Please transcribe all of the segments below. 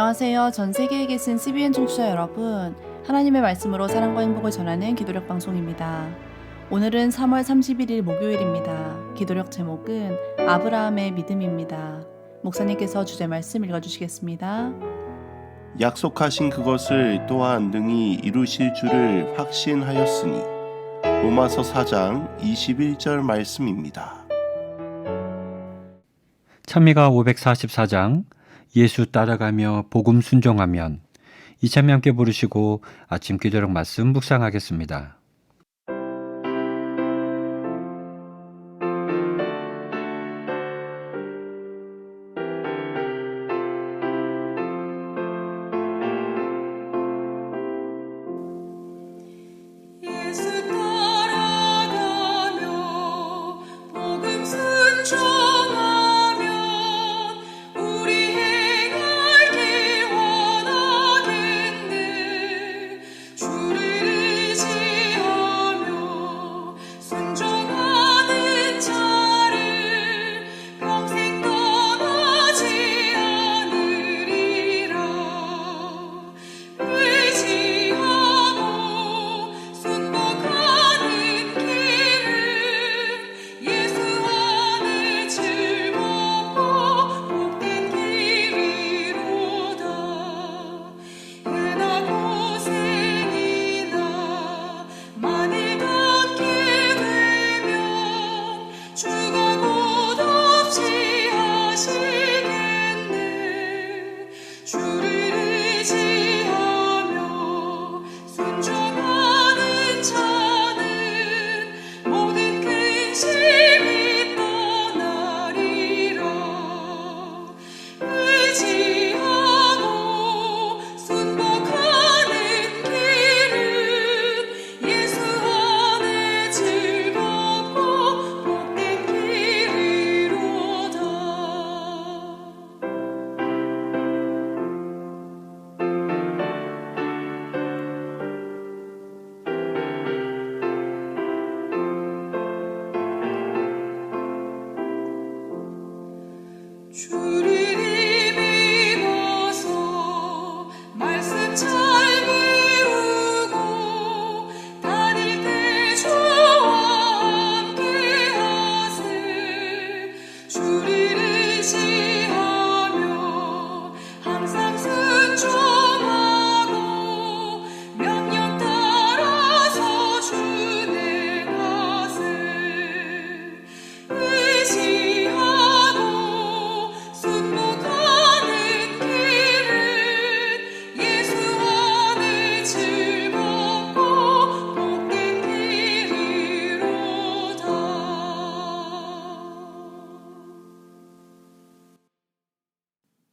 안녕하세요. 전 세계에 계신 CBN 청취자 여러분. 하나님의 말씀으로 사랑과 행복을 전하는 기도력 방송입니다. 오늘은 3월 31일 목요일입니다. 기도력 제목은 아브라함의 믿음입니다. 목사님께서 주제 말씀 읽어주시겠습니다. 약속하신 그것을 또한 능히 이루실 줄을 확신하였으니. 로마서 4장 21절 말씀입니다. 찬미가 544장 예수 따라가며 복음 순종하면, 이 찬미 함께 부르시고 아침 기도력 말씀 묵상하겠습니다.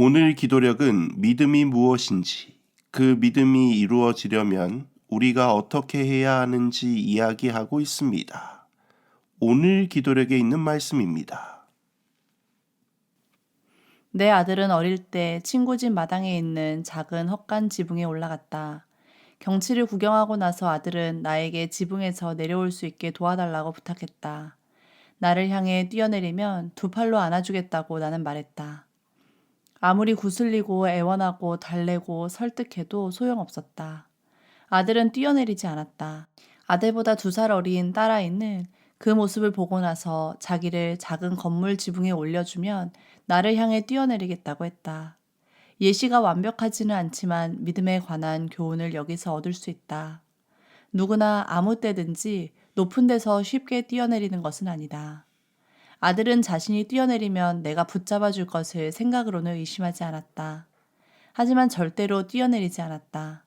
오늘 기도력은 믿음이 무엇인지, 그 믿음이 이루어지려면 우리가 어떻게 해야 하는지 이야기하고 있습니다. 오늘 기도력에 있는 말씀입니다. 내 아들은 어릴 때 친구 집 마당에 있는 작은 헛간 지붕에 올라갔다. 경치를 구경하고 나서 아들은 나에게 지붕에서 내려올 수 있게 도와달라고 부탁했다. 나를 향해 뛰어내리면 두 팔로 안아주겠다고 나는 말했다. 아무리 구슬리고 애원하고 달래고 설득해도 소용없었다. 아들은 뛰어내리지 않았다. 아들보다 2살 어린 딸아이는 그 모습을 보고 나서 자기를 작은 건물 지붕에 올려주면 나를 향해 뛰어내리겠다고 했다. 예시가 완벽하지는 않지만 믿음에 관한 교훈을 여기서 얻을 수 있다. 누구나 아무 때든지 높은 데서 쉽게 뛰어내리는 것은 아니다. 아들은 자신이 뛰어내리면 내가 붙잡아 줄 것을 생각으로는 의심하지 않았다. 하지만 절대로 뛰어내리지 않았다.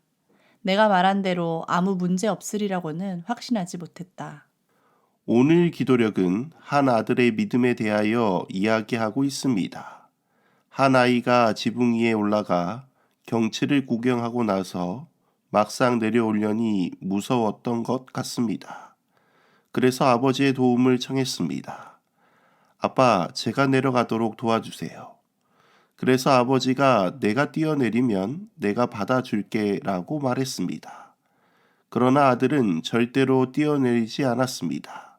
내가 말한 대로 아무 문제 없으리라고는 확신하지 못했다. 오늘 기도력은 한 아들의 믿음에 대하여 이야기하고 있습니다. 한 아이가 지붕 위에 올라가 경치를 구경하고 나서 막상 내려오려니 무서웠던 것 같습니다. 그래서 아버지의 도움을 청했습니다. 아빠, 제가 내려가도록 도와주세요. 그래서 아버지가 내가 뛰어내리면 내가 받아줄게 라고 말했습니다. 그러나 아들은 절대로 뛰어내리지 않았습니다.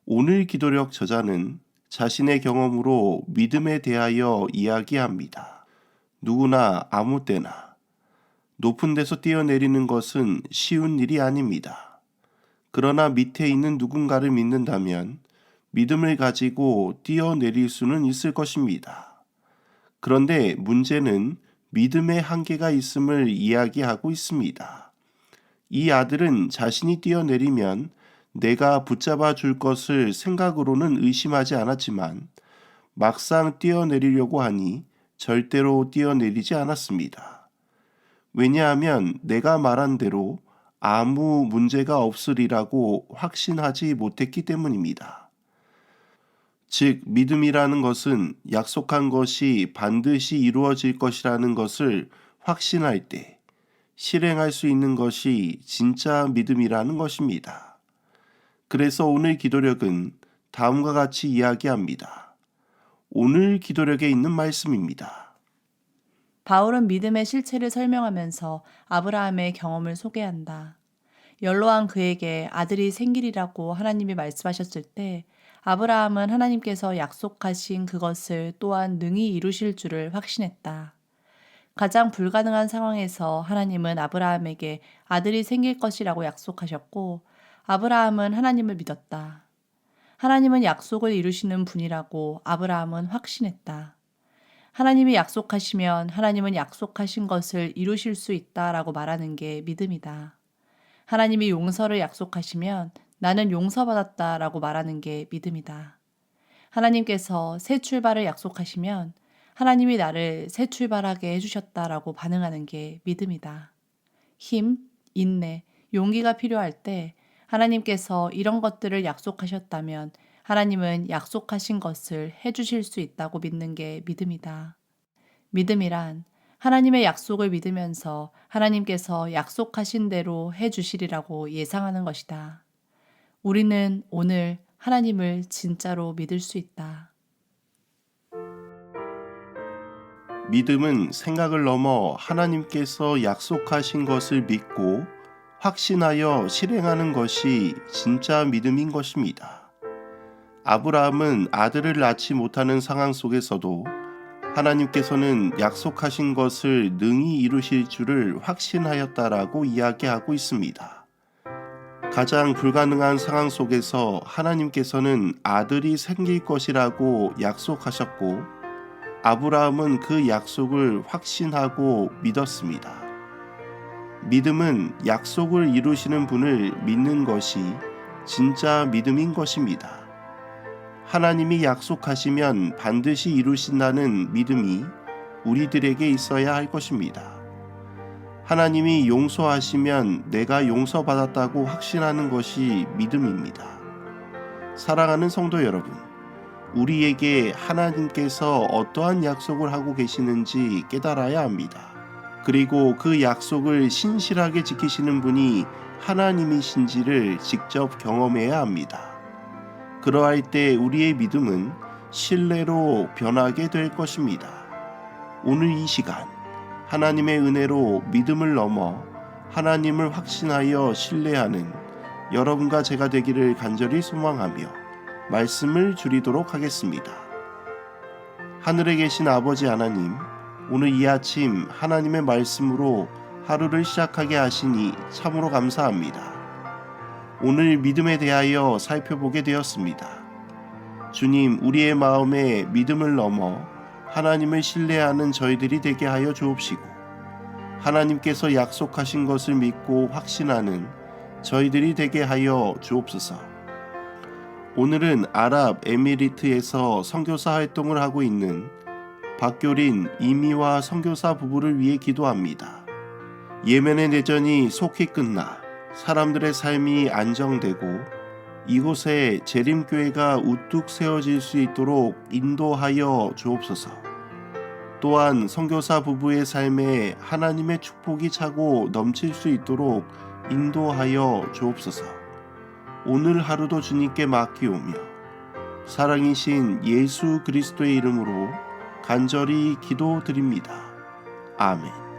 오늘 기도력 저자는 자신의 경험으로 믿음에 대하여 이야기합니다. 누구나 아무 때나 높은 데서 뛰어내리는 것은 쉬운 일이 아닙니다. 그러나 밑에 있는 누군가를 믿는다면 믿음을 가지고 뛰어내릴 수는 있을 것입니다. 그런데 문제는 믿음의 한계가 있음을 이야기하고 있습니다. 이 아들은 자신이 뛰어내리면 내가 붙잡아 줄 것을 생각으로는 의심하지 않았지만 막상 뛰어내리려고 하니 절대로 뛰어내리지 않았습니다. 왜냐하면 내가 말한 대로 아무 문제가 없으리라고 확신하지 못했기 때문입니다. 즉, 믿음이라는 것은 약속한 것이 반드시 이루어질 것이라는 것을 확신할 때 실행할 수 있는 것이 진짜 믿음이라는 것입니다. 그래서 오늘 기도력은 다음과 같이 이야기합니다. 오늘 기도력에 있는 말씀입니다. 바울은 믿음의 실체를 설명하면서 아브라함의 경험을 소개한다. 연로한 그에게 아들이 생기리라고 하나님이 말씀하셨을 때 아브라함은 하나님께서 약속하신 그것을 또한 능히 이루실 줄을 확신했다. 가장 불가능한 상황에서 하나님은 아브라함에게 아들이 생길 것이라고 약속하셨고 아브라함은 하나님을 믿었다. 하나님은 약속을 이루시는 분이라고 아브라함은 확신했다. 하나님이 약속하시면 하나님은 약속하신 것을 이루실 수 있다라고 말하는 게 믿음이다. 하나님이 용서를 약속하시면 나는 용서받았다라고 말하는 게 믿음이다. 하나님께서 새 출발을 약속하시면 하나님이 나를 새 출발하게 해주셨다라고 반응하는 게 믿음이다. 힘, 인내, 용기가 필요할 때 하나님께서 이런 것들을 약속하셨다면 하나님은 약속하신 것을 해주실 수 있다고 믿는 게 믿음이다. 믿음이란 하나님의 약속을 믿으면서 하나님께서 약속하신 대로 해주시리라고 예상하는 것이다. 우리는 오늘 하나님을 진짜로 믿을 수 있다. 믿음은 생각을 넘어 하나님께서 약속하신 것을 믿고 확신하여 실행하는 것이 진짜 믿음인 것입니다. 아브라함은 아들을 낳지 못하는 상황 속에서도 하나님께서는 약속하신 것을 능히 이루실 줄을 확신하였다라고 이야기하고 있습니다. 가장 불가능한 상황 속에서 하나님께서는 아들이 생길 것이라고 약속하셨고 아브라함은 그 약속을 확신하고 믿었습니다. 믿음은 약속을 이루시는 분을 믿는 것이 진짜 믿음인 것입니다. 하나님이 약속하시면 반드시 이루신다는 믿음이 우리들에게 있어야 할 것입니다. 하나님이 용서하시면 내가 용서받았다고 확신하는 것이 믿음입니다. 사랑하는 성도 여러분, 우리에게 하나님께서 어떠한 약속을 하고 계시는지 깨달아야 합니다. 그리고 그 약속을 신실하게 지키시는 분이 하나님이신지를 직접 경험해야 합니다. 그러할 때 우리의 믿음은 신뢰로 변하게 될 것입니다. 오늘 이 시간 하나님의 은혜로 믿음을 넘어 하나님을 확신하여 신뢰하는 여러분과 제가 되기를 간절히 소망하며 말씀을 줄이도록 하겠습니다. 하늘에 계신 아버지 하나님, 오늘 이 아침 하나님의 말씀으로 하루를 시작하게 하시니 참으로 감사합니다. 오늘 믿음에 대하여 살펴보게 되었습니다. 주님, 우리의 마음에 믿음을 넘어 하나님을 신뢰하는 저희들이 되게 하여 주옵시고 하나님께서 약속하신 것을 믿고 확신하는 저희들이 되게 하여 주옵소서. 오늘은 아랍에미리트에서 선교사 활동을 하고 있는 박교린 이미와 선교사 부부를 위해 기도합니다. 예멘의 내전이 속히 끝나 사람들의 삶이 안정되고 이곳에 재림교회가 우뚝 세워질 수 있도록 인도하여 주옵소서. 또한 선교사 부부의 삶에 하나님의 축복이 차고 넘칠 수 있도록 인도하여 주옵소서. 오늘 하루도 주님께 맡기오며 사랑이신 예수 그리스도의 이름으로 간절히 기도드립니다. 아멘.